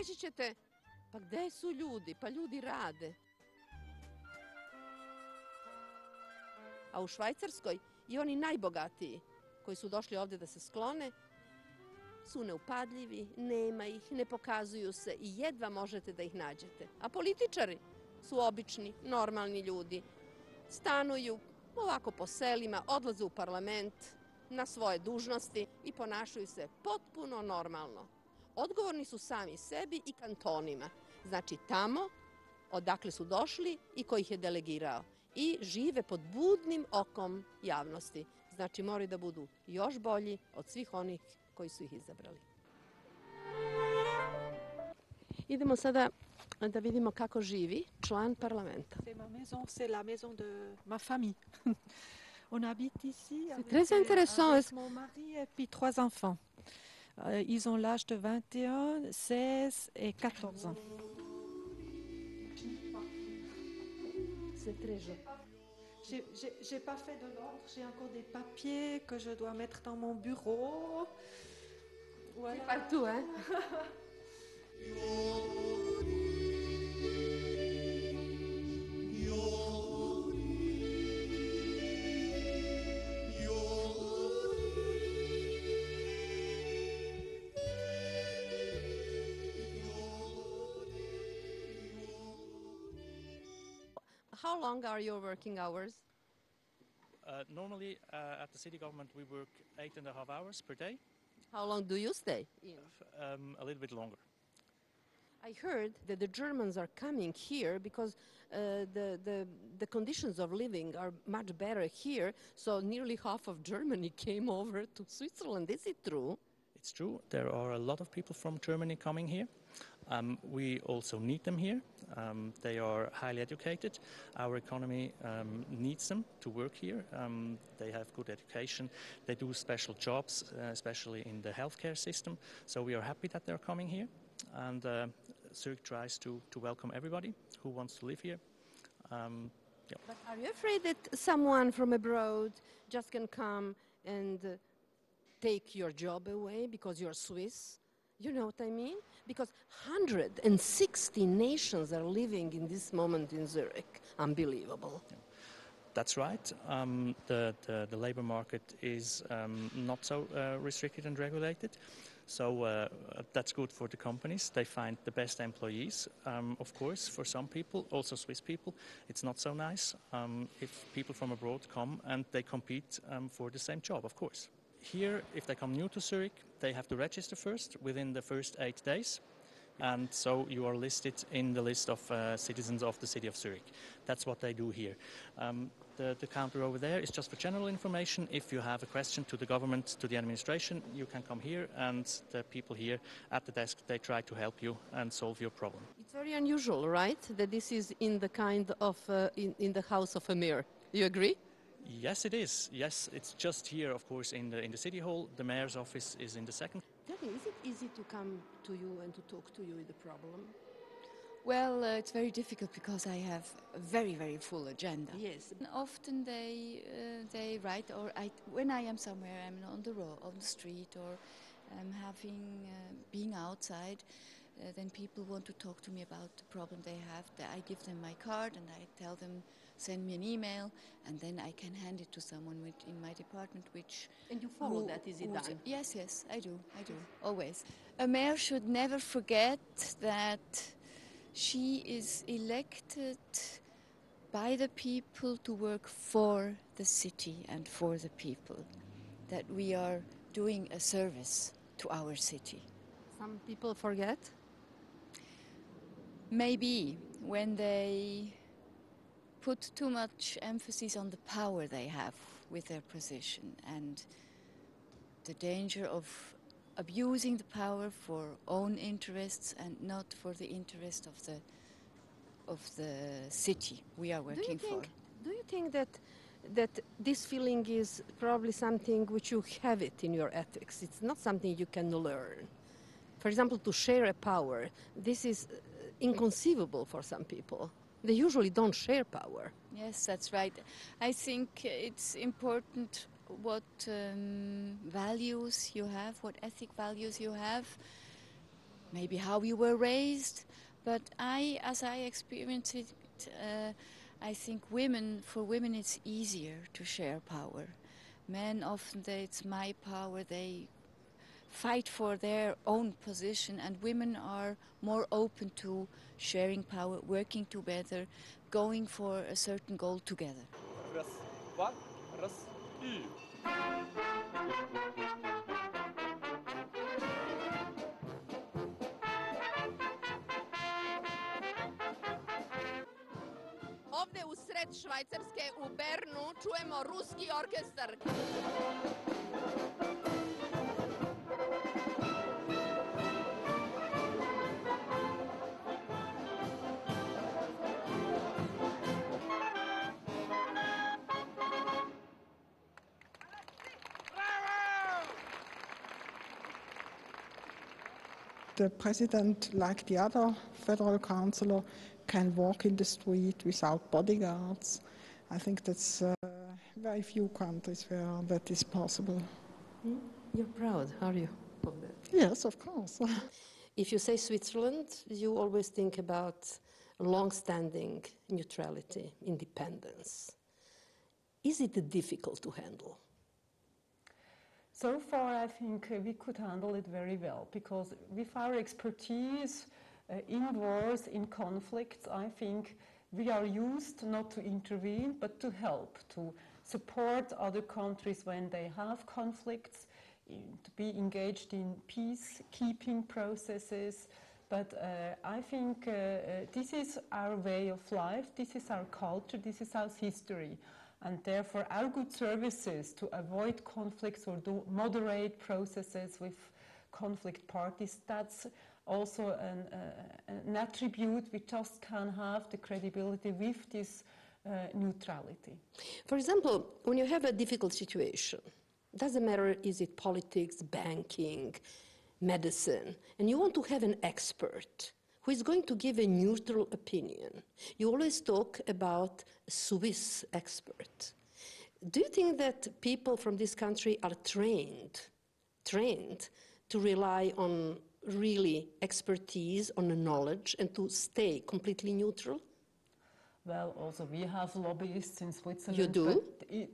Reći ćete, pa gde su ljudi? Pa ljudi rade. A u Švajcarskoj i oni najbogatiji koji su došli ovdje da se sklone su neupadljivi, nema ih, ne pokazuju se i jedva možete da ih nađete. A političari su obični, normalni ljudi. Stanuju ovako po selima, odlaze u parlament na svoje dužnosti i ponašaju se potpuno normalno. Odgovorni su sami sebi i kantonima. Znači tamo odakle su došli i ko ih je delegirao. I žive pod budnim okom javnosti. Znači moraju da budu još bolji od svih onih koji su ih izabrali. Idemo sada da vidimo kako živi član parlamenta. C'est la maison de ma famille. On habite ici avec mon mari et puis 3 enfants. Ils ont l'âge de 21, 16 et 14 ans. C'est très joli. J'ai pas fait de l'ordre, j'ai encore des papiers que je dois mettre dans mon bureau. Voilà. C'est partout, hein? How long are your working hours? Normally, at the city government, we work 8.5 hours per day. How long do you stay? A little bit longer. I heard that the Germans are coming here because the conditions of living are much better here, so nearly half of Germany came over to Switzerland. Is it true? It's true. There are a lot of people from Germany coming here. We also need them here. They are highly educated. Our economy needs them to work here. They have good education. They do special jobs, especially in the healthcare system. So we are happy that they're coming here. And Zurich tries to welcome everybody who wants to live here. Yeah. But are you afraid that someone from abroad just can come and take your job away because you're Swiss? You know what I mean? Because 160 nations are living in this moment in Zurich. Unbelievable. Yeah. That's right. The labor market is not so restricted and regulated. So that's good for the companies. They find the best employees. Of course, for some people, also Swiss people, it's not so nice if people from abroad come and they compete for the same job, of course. Here, if they come new to Zurich, they have to register first within the first 8 days. And so you are listed in the list of citizens of the city of Zurich. That's what they do here. The counter over there is just for general information. If you have a question to the government, to the administration, you can come here, and the people here at the desk, they try to help you and solve your problem. It's very unusual, right, that this is in the kind of in the house of a mayor. You agree? Yes, it is. Yes, it's just here, of course, in the city hall. The mayor's office is in the second. Tell me, is it easy to come to you and to talk to you with the problem? Well, it's very difficult because I have a very, very full agenda. Yes. And often they write, or when I am somewhere, I'm on the road, on the street, or I'm being outside. Then people want to talk to me about the problem they have. I give them my card and I tell them, send me an email, and then I can hand it to someone in my department And you follow that, is it done? Yes, I do, always. A mayor should never forget that she is elected by the people to work for the city and for the people, that we are doing a service to our city. Some people forget? Maybe when they put too much emphasis on the power they have with their position and the danger of abusing the power for own interests and not for the interest of the city we are working for. Do you think that this feeling is probably something which you have it in your ethics? It's not something you can learn. For example, to share a power, this is inconceivable for some people. They usually don't share power. Yes, that's right. I think it's important what values you have, what ethic values you have. maybe how you were raised. But as I experience it, I think for women it's easier to share power. Men often, it's my power, they fight for their own position, and women are more open to sharing power, working together, going for a certain goal together. Raz, dva, raz, i. Ovde u sred Švajcarske u Bernu čujemo ruski orkestar. The president, like the other federal councillor, can walk in the street without bodyguards. I think that's very few countries where that is possible. You're proud, are you, of that? Yes, of course. If you say Switzerland, you always think about long-standing neutrality, independence. Is it difficult to handle? So far, I think we could handle it very well, because with our expertise in wars, in conflicts, I think we are used not to intervene, but to help, to support other countries when they have conflicts, to be engaged in peacekeeping processes. But I think this is our way of life, this is our culture, this is our history. And therefore, our good services to avoid conflicts or to moderate processes with conflict parties, that's also an attribute we just can have the credibility with this neutrality. For example, when you have a difficult situation, doesn't matter is it politics, banking, medicine, and you want to have an expert who is going to give a neutral opinion. You always talk about a Swiss expert. Do you think that people from this country are trained to rely on really expertise, on the knowledge, and to stay completely neutral? Well, also we have lobbyists in Switzerland. You do?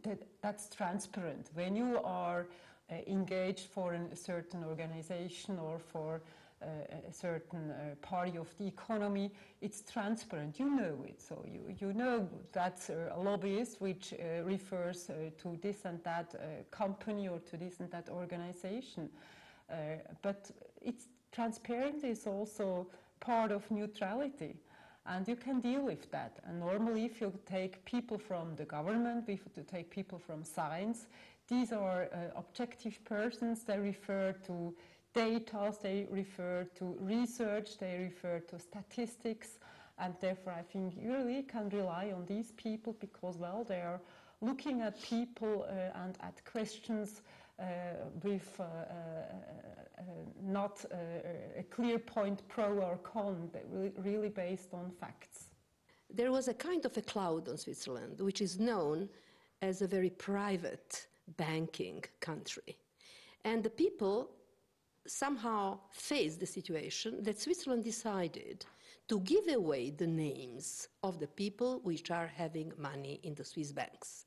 But that's transparent. When you are engaged for a certain organization or for a certain party of the economy, it's transparent, you know it. So you know that's a lobbyist which refers to this and that company or to this and that organization. But transparency is also part of neutrality, and you can deal with that. And normally if you take people from the government, if you take people from science, these are objective persons, they refer to data, they refer to research, they refer to statistics, and therefore I think you really can rely on these people because, well, they are looking at people and at questions with not a clear point pro or con, but really based on facts. There was a kind of a cloud on Switzerland, which is known as a very private banking country. And the people somehow faced the situation that Switzerland decided to give away the names of the people which are having money in the Swiss banks.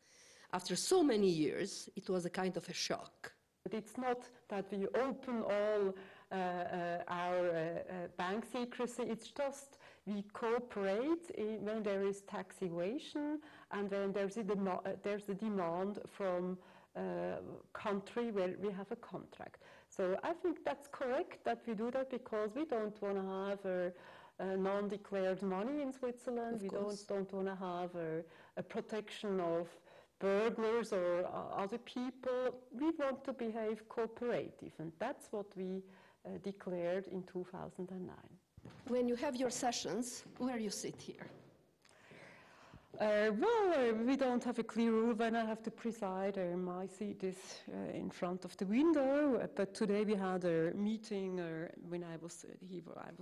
After so many years, it was a kind of a shock. But it's not that we open all our bank secrecy, it's just we cooperate when there is tax evasion and when there's a demand from a country where we have a contract. So I think that's correct that we do that because we don't want to have a non-declared money in Switzerland. We don't want to have a protection of burglars or other people. We want to behave cooperative, and that's what we declared in 2009. When you have your sessions, where you sit here? We don't have a clear rule when I have to preside. My seat is in front of the window, but today we had a meeting when I was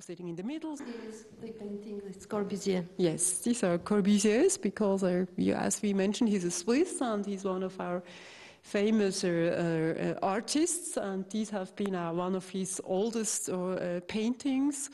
sitting in the middle. Yes, the painting, it's Corbusier. Yes, these are Corbusier's because, as we mentioned, he's a Swiss and he's one of our famous artists, and these have been one of his oldest paintings.